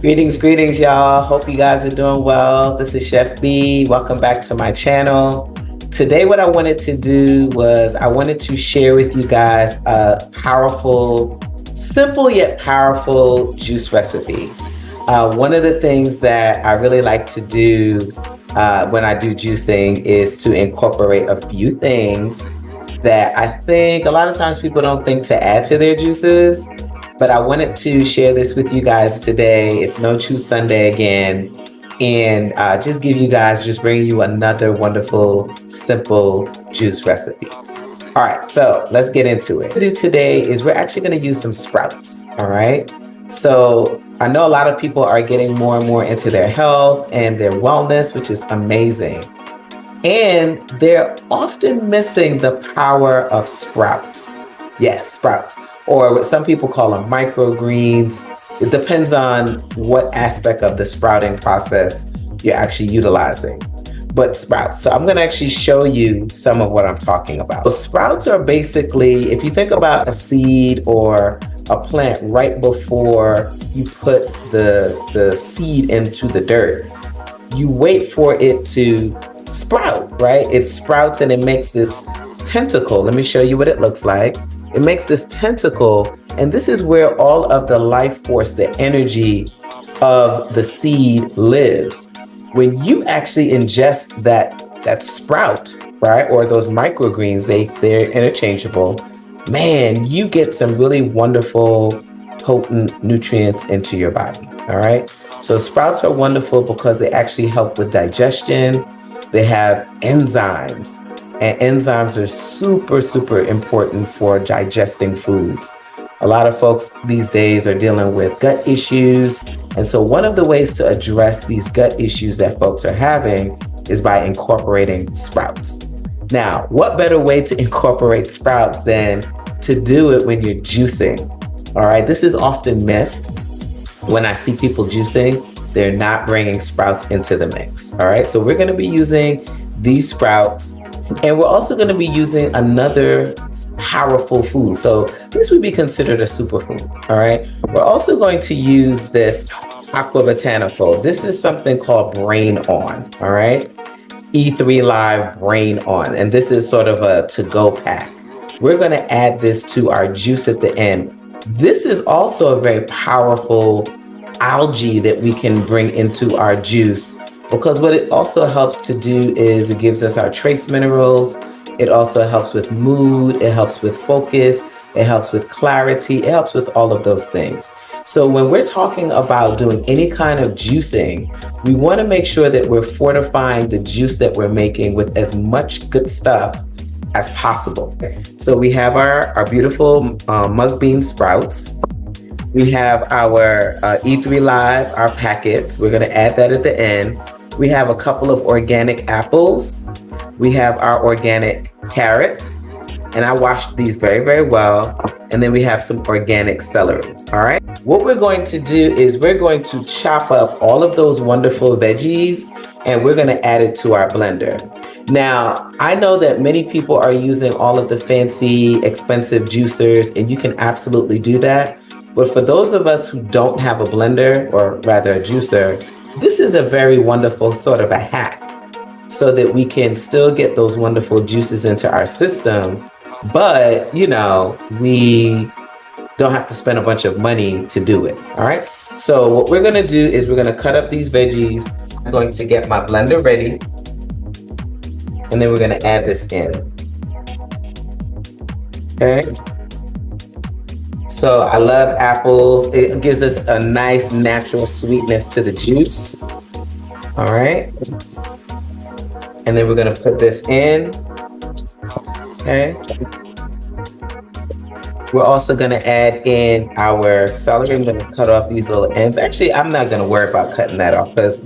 Greetings, y'all. Hope you guys are doing well. This is Chef B. Welcome back to my channel. Today, what I wanted to do was I wanted to share with you guys a powerful, simple yet powerful juice recipe. One of the things that I really like to do when I do juicing is to incorporate a few things that I think a lot of times people don't think to add to their juices. But I wanted to share this with you guys today. It's No Chew Sunday again. And just bringing you another wonderful, simple juice recipe. All right, so let's get into it. What we'll do today is we're actually gonna use some sprouts, all right? So I know a lot of people are getting more and more into their health and their wellness, which is amazing. And they're often missing the power of sprouts. Yes, sprouts. Or what some people call them microgreens. It depends on what aspect of the sprouting process you're actually utilizing. But sprouts. So I'm going to actually show you some of what I'm talking about. So sprouts are basically, if you think about a seed or a plant right before you put the seed into the dirt, you wait for it to sprout, right? It sprouts and it makes this tentacle. Let me show you what it looks like. It makes this tentacle, and this is where all of the life force, the energy of the seed lives. When you actually ingest that sprout, right, or those microgreens, they're interchangeable, man, you get some really wonderful, potent nutrients into your body, all right? So sprouts are wonderful because they actually help with digestion. They have enzymes. And enzymes are super, super important for digesting foods. A lot of folks these days are dealing with gut issues. And so one of the ways to address these gut issues that folks are having is by incorporating sprouts. Now, what better way to incorporate sprouts than to do it when you're juicing? All right, this is often missed. When I see people juicing, they're not bringing sprouts into the mix. All right, so we're going to be using these sprouts. And we're also going to be using another powerful food. So this would be considered a superfood, all right? We're also going to use this aqua botanical. This is something called Brain On, all right? E3 Live Brain On. And this is sort of a to-go pack. We're going to add this to our juice at the end. This is also a very powerful algae that we can bring into our juice, because what it also helps to do is it gives us our trace minerals. It also helps with mood. It helps with focus. It helps with clarity. It helps with all of those things. So when we're talking about doing any kind of juicing, we want to make sure that we're fortifying the juice that we're making with as much good stuff as possible. So we have our beautiful mug bean sprouts. We have our E3 Live, our packets. We're going to add that at the end. We have a couple of organic apples. We have our organic carrots, and I washed these very, very well. And then we have some organic celery, all right? What we're going to do is we're going to chop up all of those wonderful veggies, and we're gonna add it to our blender. Now, I know that many people are using all of the fancy, expensive juicers, and you can absolutely do that. But for those of us who don't have a blender, or rather a juicer, this is a very wonderful sort of a hack so that we can still get those wonderful juices into our system, but, you know, we don't have to spend a bunch of money to do it, all right? So what we're gonna do is we're gonna cut up these veggies. I'm going to get my blender ready, and then we're gonna add this in, okay? So I love apples. It gives us a nice natural sweetness to the juice. All right. And then we're going to put this in. Okay. We're also going to add in our celery. I'm going to cut off these little ends. Actually, I'm not going to worry about cutting that off because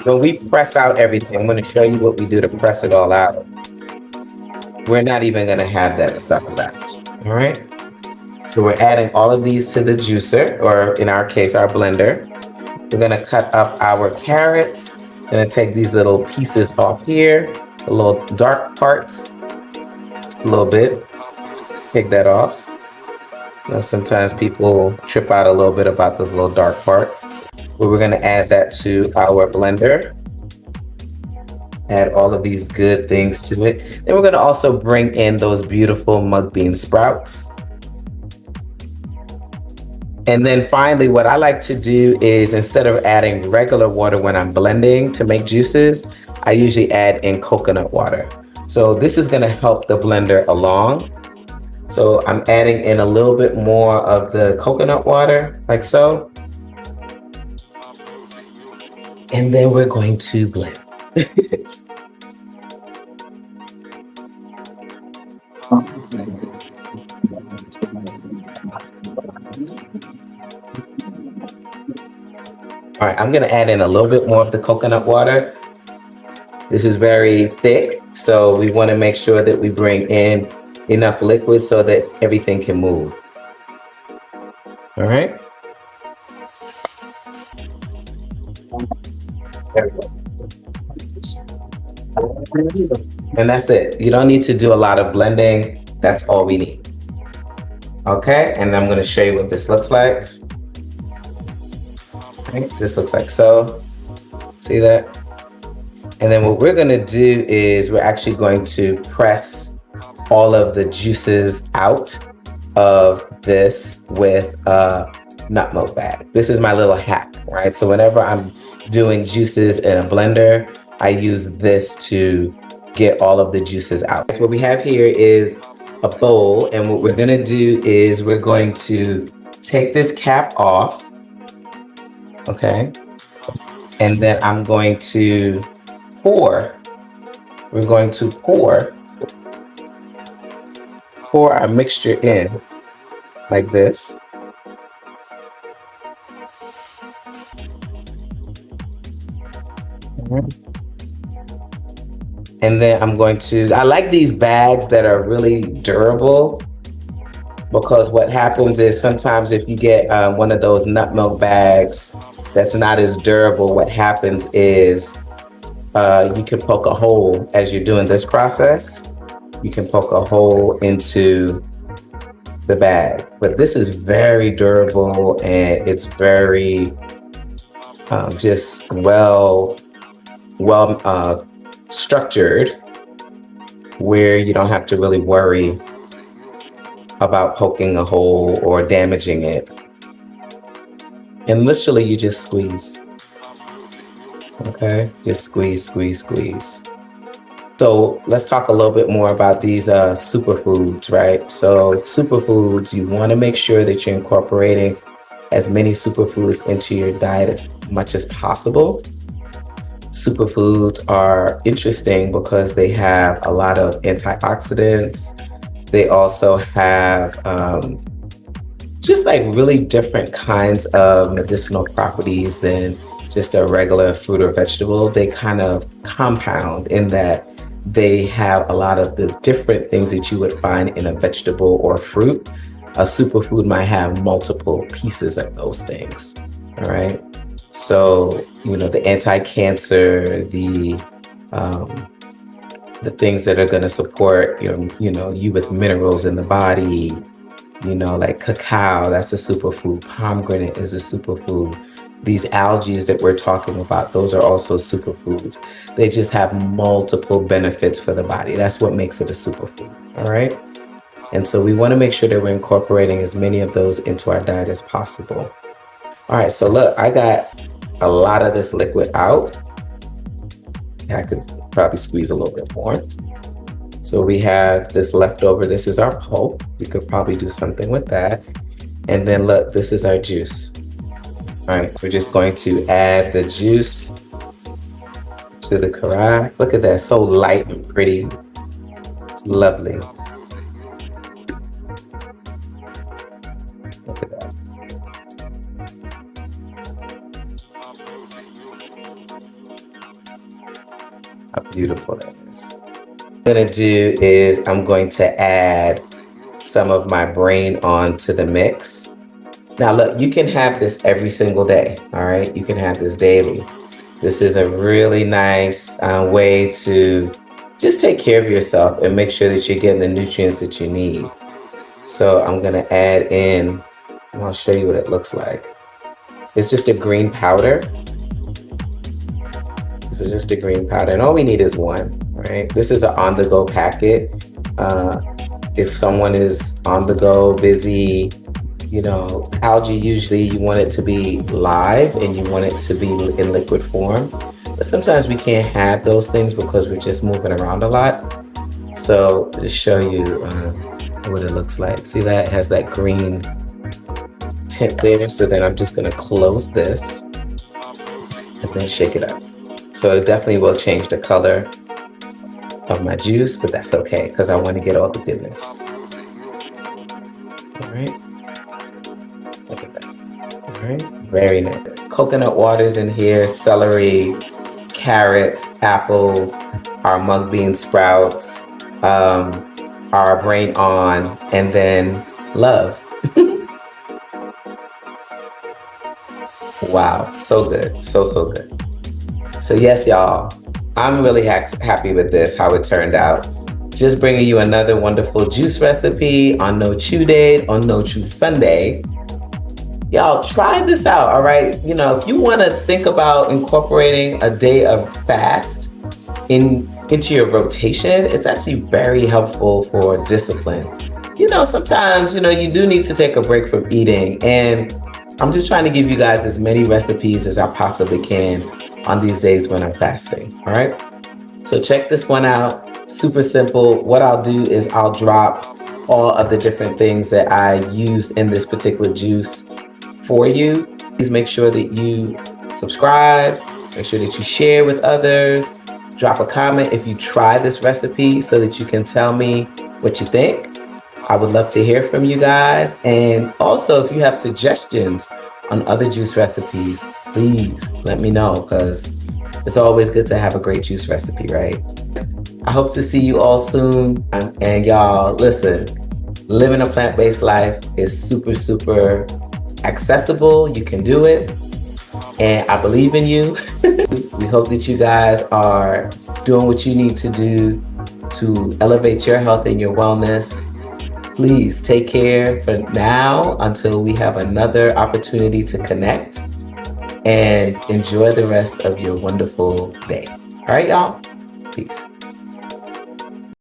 when we press out everything, I'm going to show you what we do to press it all out. We're not even going to have that stuff left. All right. So we're adding all of these to the juicer, or in our case, our blender. We're gonna cut up our carrots. Gonna take these little pieces off here, the little dark parts, just a little bit. Take that off. Now, sometimes people trip out a little bit about those little dark parts, but we're gonna add that to our blender. Add all of these good things to it. Then we're gonna also bring in those beautiful mung bean sprouts. And then finally, what I like to do is instead of adding regular water when I'm blending to make juices, I usually add in coconut water. So this is gonna help the blender along. So I'm adding in a little bit more of the coconut water, like so. And then we're going to blend. All right, I'm gonna add in a little bit more of the coconut water. This is very thick, so we wanna make sure that we bring in enough liquid so that everything can move. All right. There we go. And that's it. You don't need to do a lot of blending. That's all we need. Okay, and I'm gonna show you what this looks like. Okay, this looks like so. See that? And then what we're gonna do is we're actually going to press all of the juices out of this with a nut milk bag. This is my little hack, right? So whenever I'm doing juices in a blender, I use this to get all of the juices out. So what we have here is a bowl, and what we're gonna do is we're going to take this cap off, okay? And then I'm going to pour. We're going to pour our mixture in like this. And then I'm going to, I like these bags that are really durable, because what happens is sometimes if you get one of those nut milk bags that's not as durable, what happens is you can poke a hole as you're doing this process. You can poke a hole into the bag, but this is very durable and it's very just well structured, where you don't have to really worry about poking a hole or damaging it. And literally you just squeeze. Okay, just squeeze, squeeze, squeeze. So let's talk a little bit more about these superfoods, right? So superfoods, you want to make sure that you're incorporating as many superfoods into your diet as much as possible. Superfoods are interesting because they have a lot of antioxidants. They also have just like really different kinds of medicinal properties than just a regular fruit or vegetable. They kind of compound in that they have a lot of the different things that you would find in a vegetable or fruit. A superfood might have multiple pieces of those things, all right? So, you know, the anti-cancer, the things that are gonna support you with minerals in the body, like cacao, that's a superfood. Pomegranate is a superfood. These algae that we're talking about, those are also superfoods. They just have multiple benefits for the body. That's what makes it a superfood, all right? And so we wanna make sure that we're incorporating as many of those into our diet as possible. All right, so look, I got a lot of this liquid out. I could probably squeeze a little bit more. So we have this leftover, this is our pulp. We could probably do something with that. And then look, this is our juice. All right, we're just going to add the juice to the Celery. Look at that, so light and pretty. It's lovely. Look at that. How beautiful that is. What I'm gonna do is I'm going to add some of my brain onto the mix. Now look, you can have this every single day, all right? You can have this daily. This is a really nice way to just take care of yourself and make sure that you're getting the nutrients that you need. So I'm gonna add in, and I'll show you what it looks like. It's just a green powder. This is just a green powder, and all we need is one, right? This is an on-the-go packet. If someone is on the go, busy, you know, algae, usually you want it to be live and you want it to be in liquid form. But sometimes we can't have those things because we're just moving around a lot. So to show you what it looks like. See that? It has that green tint there. So then I'm just gonna close this and then shake it up. So it definitely will change the color of my juice, but that's okay because I want to get all the goodness. All right. Look at that. All right. Very nice. Coconut water's in here, celery, carrots, apples, our mung bean sprouts, our brain on, and then love. Wow. So good. So good. So yes, y'all, I'm really happy with this, how it turned out. Just bringing you another wonderful juice recipe on No Chew Day, on No Chew Sunday. Y'all try this out, all right? You know, if you want to think about incorporating a day of fast into your rotation, it's actually very helpful for discipline. You know, sometimes, you know, you do need to take a break from eating, and I'm just trying to give you guys as many recipes as I possibly can on these days when I'm fasting, all right? So check this one out, super simple. What I'll do is I'll drop all of the different things that I use in this particular juice for you. Please make sure that you subscribe, make sure that you share with others, drop a comment if you try this recipe so that you can tell me what you think. I would love to hear from you guys. And also, if you have suggestions on other juice recipes, please let me know, because it's always good to have a great juice recipe, right? I hope to see you all soon. And y'all, listen, living a plant-based life is super accessible. You can do it. And I believe in you. We hope that you guys are doing what you need to do to elevate your health and your wellness. Please take care for now until we have another opportunity to connect, and enjoy the rest of your wonderful day. All right, y'all. Peace.